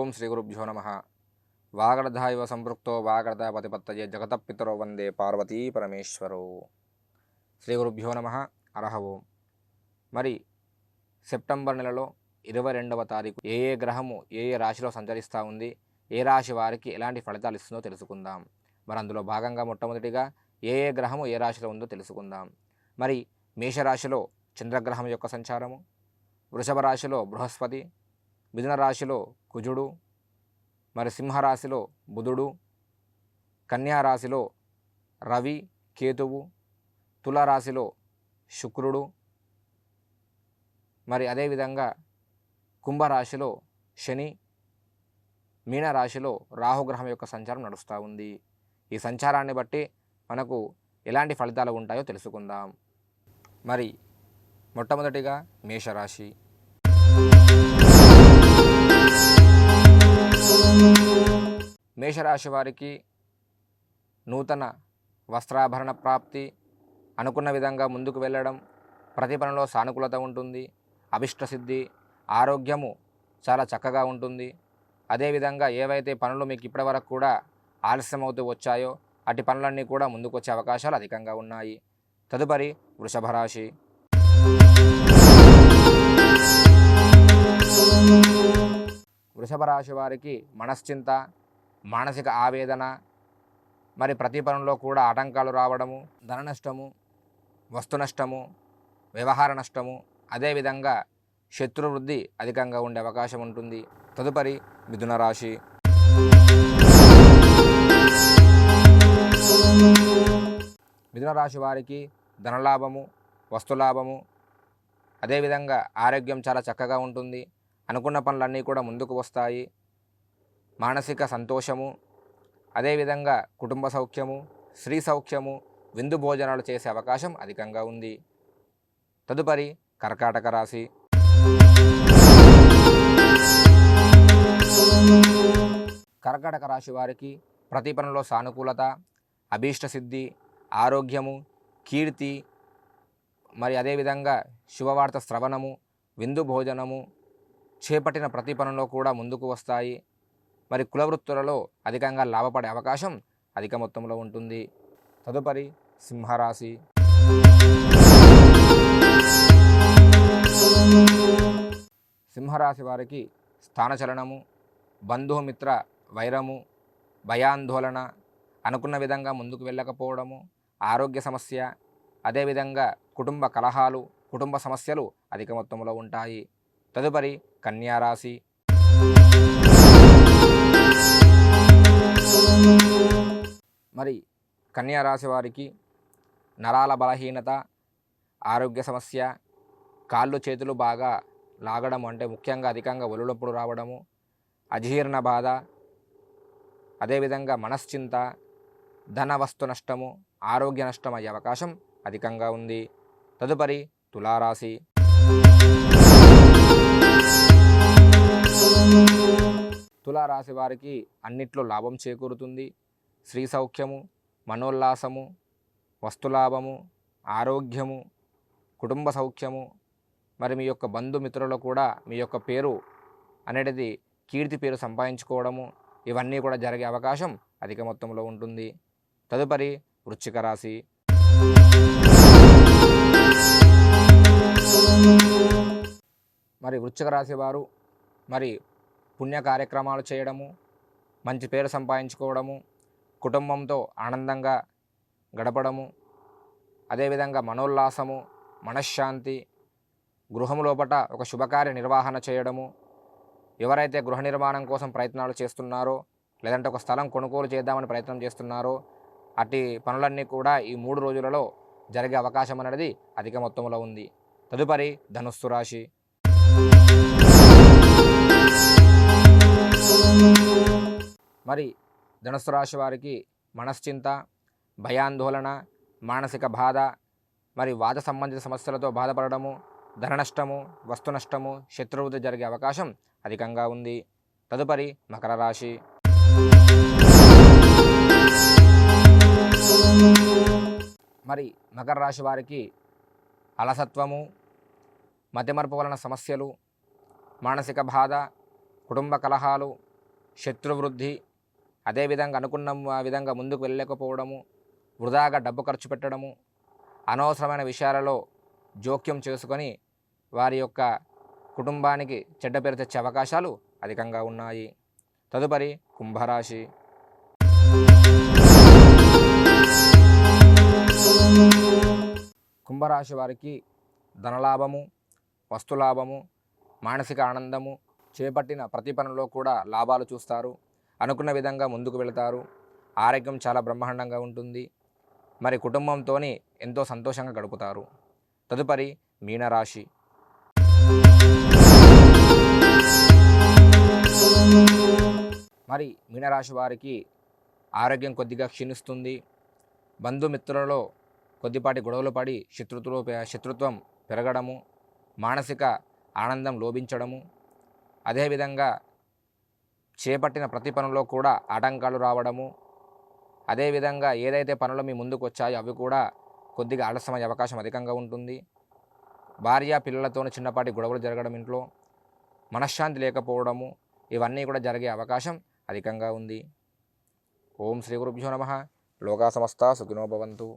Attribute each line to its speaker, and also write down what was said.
Speaker 1: ఓం శ్రీ గురుభ్యో నమః. వాగర్ధ ఇవ సంపృక్తో వాగర్ధ పతిపత్తయే జగతపితరో వందే పార్వతీ పరమేశ్వరో. శ్రీ గురుభ్యో నమః. అరహ ఓం. మరి సెప్టెంబర్ నెలలో 22వ తారీఖు ఏ గ్రహము ఏ రాశిలో సంచరిస్తూ ఉంది, ఏ రాశి వారికి ఎలాంటి ఫలితాలు ఇస్తుందో తెలుసుకుందాం. మరి అందులో భాగంగా మొట్టమొదటిగా ఏ గ్రహము ఏ రాశిలో ఉందో తెలుసుకుందాం. మరి మేషరాశిలో చంద్రగ్రహం యొక్క సంచారము, వృషభ రాశిలో బృహస్పతి, మిథున రాశిలో కుజుడు, మరి సింహరాశిలో బుధుడు, కన్యా రాశిలో రవి కేతువు, తులారాశిలో శుక్రుడు, మరి అదేవిధంగా కుంభరాశిలో శని, మీనరాశిలో రాహుగ్రహం యొక్క సంచారం నడుస్తూ ఉంది. ఈ సంచారాన్ని బట్టి మనకు ఎలాంటి ఫలితాలు ఉంటాయో తెలుసుకుందాం. మరి మొట్టమొదటిగా మేషరాశి. మేషరాశి వారికి నూతన వస్త్రాభరణ ప్రాప్తి, అనుకున్న విధంగా ముందుకు వెళ్ళడం, ప్రతి పనిలో సానుకూలత ఉంటుంది, అభిష్టసిద్ధి, ఆరోగ్యము చాలా చక్కగా ఉంటుంది. అదేవిధంగా ఏవైతే పనులు మీకు ఇప్పటివరకు కూడా ఆలస్యమవుతూ వచ్చాయో అటు పనులన్నీ కూడా ముందుకు వచ్చే అవకాశాలు అధికంగా ఉన్నాయి. తదుపరి వృషభ రాశి. వృషభ రాశి వారికి మనశ్చింత, మానసిక ఆవేదన, మరి ప్రతి పనుల్లో కూడా ఆటంకాలు రావడము, ధన నష్టము, వస్తు నష్టము, వ్యవహార నష్టము, అదేవిధంగా శత్రువృద్ధి అధికంగా ఉండే అవకాశం ఉంటుంది. తదుపరి మిథున రాశి. మిథున రాశి వారికి ధనలాభము, వస్తులాభము, అదేవిధంగా ఆరోగ్యం చాలా చక్కగా ఉంటుంది. అనుకున్న పనులన్నీ కూడా ముందుకు వస్తాయి. మానసిక సంతోషము, అదేవిధంగా కుటుంబ సౌఖ్యము, స్త్రీ సౌఖ్యము, విందు భోజనాలు చేసే అవకాశం అధికంగా ఉంది. తదుపరి కర్కాటక రాశి. కర్కాటక రాశి వారికి ప్రతి పనిలో సానుకూలత, అభీష్ట సిద్ధి, ఆరోగ్యము, కీర్తి, మరి అదేవిధంగా శుభవార్త శ్రవణము, విందు భోజనము, చేపట్టిన ప్రతి పనిలో కూడా ముందుకు వస్తాయి. మరి కులవృత్తులలో అధికంగా లాభపడే అవకాశం అధిక మొత్తంలో ఉంటుంది. తదుపరి సింహరాశి. సింహరాశి వారికి స్థానచలనము, బంధుమిత్ర వైరము, భయాందోళన, అనుకున్న విధంగా ముందుకు వెళ్ళకపోవడము, ఆరోగ్య సమస్య, అదేవిధంగా కుటుంబ కలహాలు, కుటుంబ సమస్యలు అధిక మొత్తంలో ఉంటాయి. తదుపరి కన్యా రాశి. మరి కన్యా రాశి వారికి నరాల బలహీనత, ఆరోగ్య సమస్య, కాళ్ళు చేతులు బాగా లాగడం, అంటే ముఖ్యంగా అధికంగా ఒలునొప్పులు రావడము, అజీర్ణ బాధ, అదేవిధంగా మనశ్చింత, ధన వస్తు నష్టము, ఆరోగ్య నష్టం అయ్యే అవకాశం అధికంగా ఉంది. తదుపరి తులారాశి. తులారాశి వారికి అన్నిట్లో లాభం చేకూరుతుంది. స్త్రీ సౌఖ్యము, మనోల్లాసము, వస్తులాభము, ఆరోగ్యము, కుటుంబ సౌఖ్యము, మరి మీ యొక్క బంధుమిత్రులు కూడా మీ యొక్క పేరు అనేది కీర్తి పేరు సంపాదించుకోవడము, ఇవన్నీ కూడా జరిగే అవకాశం అధిక మొత్తంలో ఉంటుంది. తదుపరి వృశ్చిక రాశి. మరి వృశ్చిక రాశి వారు మరి పుణ్య కార్యక్రమాలు చేయడము, మంచి పేరు సంపాదించుకోవడము, కుటుంబంతో ఆనందంగా గడపడము, అదేవిధంగా మనోల్లాసము, మనశ్శాంతి, గృహం లోపట ఒక శుభకార్య నిర్వహణ చేయడము, ఎవరైతే గృహ నిర్మాణం కోసం ప్రయత్నాలు చేస్తున్నారో లేదంటే ఒక స్థలం కొనుగోలు చేద్దామని ప్రయత్నం చేస్తున్నారో అట్టి పనులన్నీ కూడా ఈ 3 రోజులలో జరిగే అవకాశం అనేది అధిక మొత్తంలో ఉంది. తదుపరి ధనుస్సు రాశి. మరి ధనుస్సు రాశి వారికి మనశ్చింత, భయాందోళన, మానసిక బాధ, మరి వాత సంబంధిత సమస్యలతో బాధపడడము, ధన నష్టము, వస్తు నష్టము, శత్రువృద్ధి జరిగే అవకాశం అధికంగా ఉంది. తదుపరి మకర రాశి. మరి మకర రాశి వారికి అలసత్వము, మతిమరుపు వలన సమస్యలు, మానసిక బాధ, కుటుంబ కలహాలు, శత్రువృద్ధి, అదేవిధంగా అనుకున్న విధంగా ముందుకు వెళ్ళలేకపోవడము, వృధాగా డబ్బు ఖర్చు పెట్టడము, అనవసరమైన విషయాలలో జోక్యం చేసుకొని వారి యొక్క కుటుంబానికి చెడ్డ పేరు తెచ్చే అవకాశాలు అధికంగా ఉన్నాయి. తదుపరి కుంభరాశి. కుంభరాశి వారికి ధనలాభము, వస్తులాభము, మానసిక ఆనందము, చేపట్టిన ప్రతి పనిలో కూడా లాభాలు చూస్తారు. అనుకున్న విధంగా ముందుకు వెళతారు. ఆరోగ్యం చాలా బ్రహ్మాండంగా ఉంటుంది. మరి కుటుంబంతో ఎంతో సంతోషంగా గడుపుతారు. తదుపరి మీనరాశి. మరి మీనరాశి వారికి ఆరోగ్యం కొద్దిగా క్షీణిస్తుంది. బంధుమిత్రులలో కొద్దిపాటి గొడవలు పడి శత్రుత్వం పెరగడము, మానసిక ఆనందం లోపించడము, అదేవిధంగా చేపట్టిన ప్రతి పనిలో కూడా ఆటంకాలు రావడము, అదేవిధంగా ఏదైతే పనులు మీ ముందుకు వచ్చాయో అవి కూడా కొద్దిగా ఆలస్యమయ్యే అవకాశం అధికంగా ఉంటుంది. భార్య పిల్లలతో చిన్నపాటి గొడవలు జరగడం, ఇంట్లో మనశ్శాంతి లేకపోవడము, ఇవన్నీ కూడా జరిగే అవకాశం అధికంగా ఉంది. ఓం శ్రీ గురుభ్యో నమః. లోకా సమస్తా సుఖినో భవంతు.